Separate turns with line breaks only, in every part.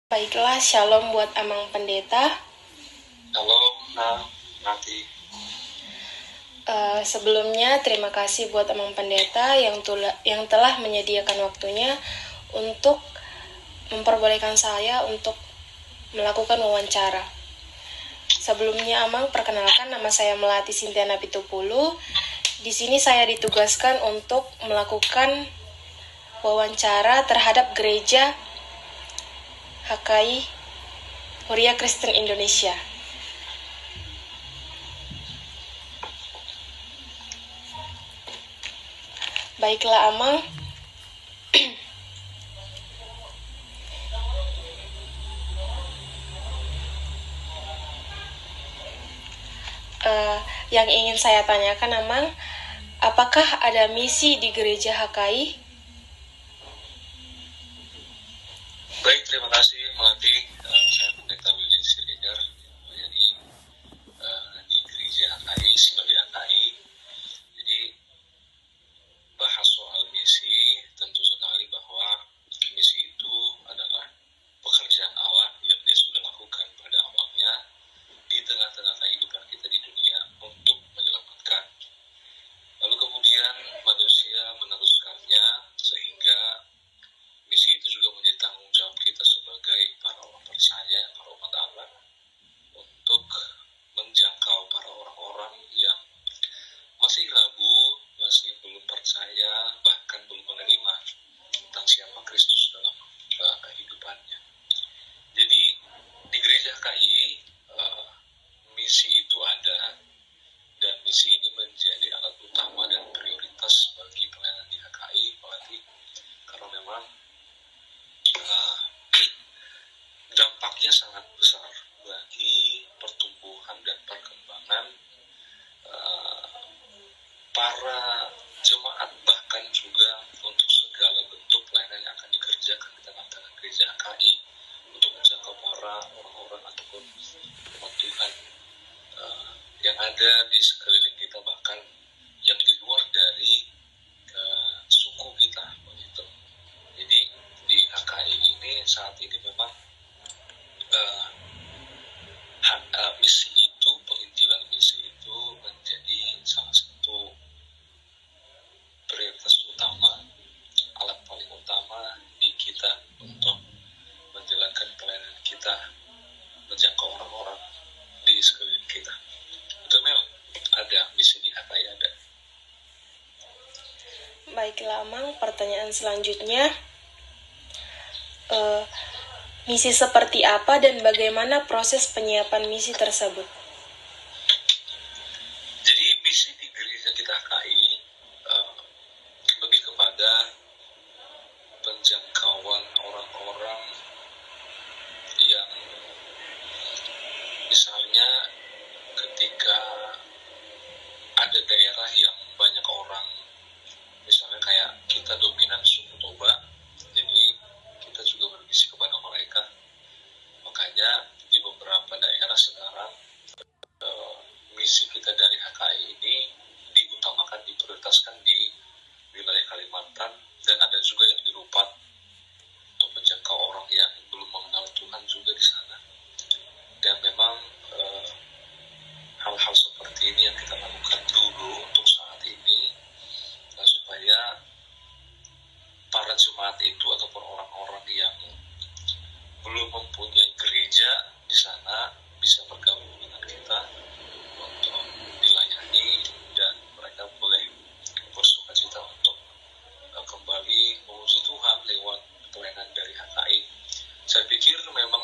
Baiklah, shalom buat Amang Pendeta.
Shalom, nanti.
Sebelumnya terima kasih buat Amang Pendeta yang telah menyediakan waktunya untuk memperbolehkan saya untuk melakukan wawancara. Sebelumnya Amang, perkenalkan, nama saya Melati Sintiana Pitupulu. Di sini saya ditugaskan untuk melakukan wawancara terhadap gereja HKI Huria Kristen Indonesia. Baiklah Amang, yang ingin saya tanyakan Amang, apakah ada misi di gereja HKI?
Baik, terima kasih Melati. Saya Pendeta Willy Siregar, jadi di gereja HKI, sebagai HKI. Jadi bahas soal misi, tentu sekali bahwa misi itu adalah pekerjaan Allah yang Dia sudah lakukan pada awalnya di tengah-tengah kehidupan kita di dunia untuk menyelamatkan. Lalu kemudian manusia meneruskannya sehingga misi itu juga menjadi tanggung jawab kita sebagai para orang percaya, para umat Allah, untuk menjangkau para orang-orang yang masih ragu, masih belum percaya, bahkan belum menerima tentang siapa Kristus dalam kehidupannya. Jadi di gereja KI misi itu ada, dan misi ini menjadi alat utama dan prioritas bagi pelayanan di HKI, Melati, karena memang dampaknya sangat besar bagi pertumbuhan dan perkembangan para jemaat, bahkan juga untuk segala bentuk pelayanan yang akan dikerjakan di tengah-tengah gereja HKI untuk menjangkau para orang-orang ataupun umat Tuhan yang ada di sekeliling kita, bahkan yang di luar dari suku kita, begitu. Jadi di HKI ini saat ini memang misi itu, penginjilan misi itu menjadi salah satu prioritas utama, alat paling utama di kita untuk menjalankan pelayanan kita, menjangkau orang-orang di sekeliling kita. Itu memang ada misi di HKI, ada.
Baiklah Amang, pertanyaan selanjutnya, misi seperti apa dan bagaimana proses penyiapan misi tersebut?
Jadi misi di gereja kita HKI lebih kepada penjangkauan orang-orang yang misalnya ketika ada daerah yang banyak orang, misalnya kayak kita dominan suku Toba, jadi kita juga bermisi kepada mereka. Makanya di beberapa daerah sekarang misi kita dari HKI ini diutamakan, diprioritaskan di wilayah Kalimantan, dan ada juga yang di Rupat untuk menjangkau orang yang belum mengenal Tuhan juga di sana. Dan memang hal-hal seperti ini yang kita lakukan dulu untuk saat ini, supaya para jemaat itu ataupun orang-orang yang belum mempunyai gereja di sana bisa bergabung dengan kita untuk dilayani, dan mereka boleh bersukacita untuk kembali memuji Tuhan lewat pelayanan dari HKI. Saya pikir memang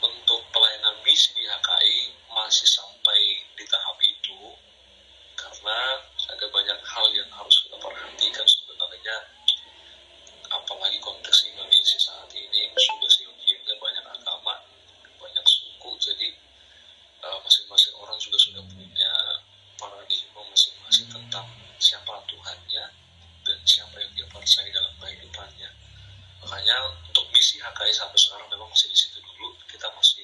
untuk pelayanan misi di HKI masih sampai di tahap itu, karena ada banyak hal yang harus kita perhatikan sebenarnya, apalagi konteks Indonesia saat ini yang sudah seyogianya banyak agama, banyak suku. Jadi masing-masing orang juga sudah punya paradigma masing-masing tentang siapa Tuhannya dan siapa yang dia percaya dalam kehidupannya. Makanya untuk misi HKI sampai sekarang memang masih di situ dulu. Kita masih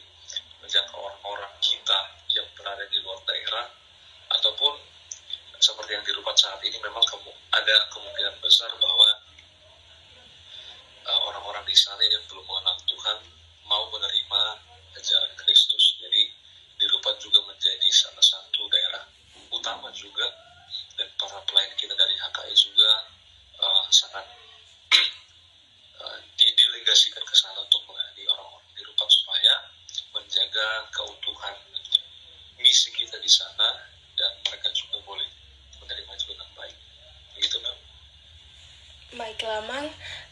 menjangkau orang-orang kita yang berada di luar daerah, ataupun seperti yang di Rupat saat ini memang ada kemungkinan besar bahwa orang-orang di sana yang belum mengenal Tuhan mau menerima ajaran Kristus. Jadi di Rupan juga menjadi salah satu daerah utama juga, dan para pelayan kita dari HKI juga sangat didelegasikan ke sana untuk melayani orang-orang di Rupan supaya menjaga keutuhan misi kita di sana, dan mereka juga boleh menerima itu dengan baik. Begitu, Mel.
Baiklah, Mang.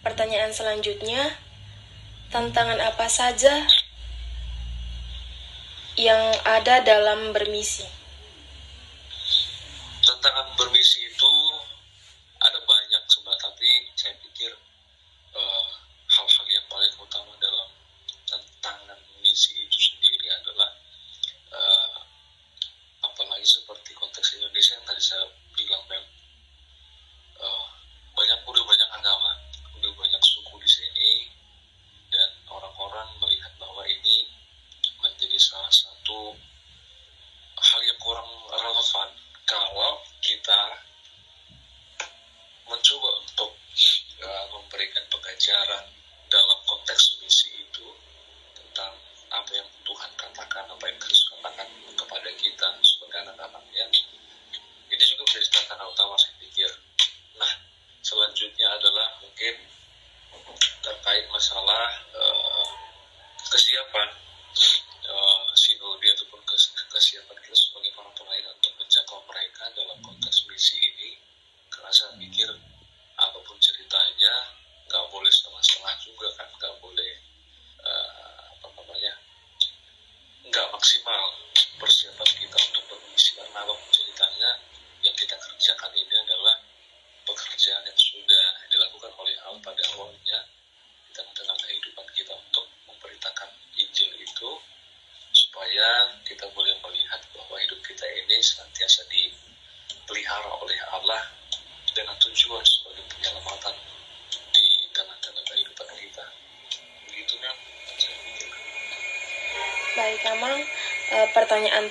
Pertanyaan selanjutnya, tantangan apa saja yang ada dalam bermisi?
Tantangan bermisi itu ada banyak sebenarnya, tapi saya pikir hal-hal yang paling utama dalam tantangan misi itu sendiri adalah apalagi seperti konteks Indonesia yang tadi saya bilang, Mel, udah banyak agama, udah banyak suku di sini, dan orang-orang melihat bahwa ini menjadi salah satu hal yang kurang relevan kalau kita mencoba untuk memberikan pengajaran dalam konteks misi itu tentang apa yang Tuhan katakan, apa yang Kristus katakan kepada kita sebagai anak-anaknya. Ini juga menjadi tantangan utama, saya pikir. Nah, selanjutnya adalah mungkin terkait masalah kesiapan sinode ataupun kesiapan kita sebagai para pelayan untuk menjangkau mereka dalam konteks misi ini. Karena saya pikir apapun ceritanya nggak boleh setengah-setengah juga kan, nggak boleh nggak maksimal persiapan kita untuk bermisi, karena apapun ceritanya yang kita kerjakan ini adalah pekerjaan yang sudah dilakukan oleh Allah pada awalnya di tengah-tengah kehidupan kita untuk memberitakan Injil itu, supaya kita boleh melihat bahwa hidup kita ini senantiasa dipelihara oleh Allah dengan tujuan sebagai penyelamatan di tengah-tengah kehidupan kita. Begitu, Mel.
Baik, Amang. Pertanyaan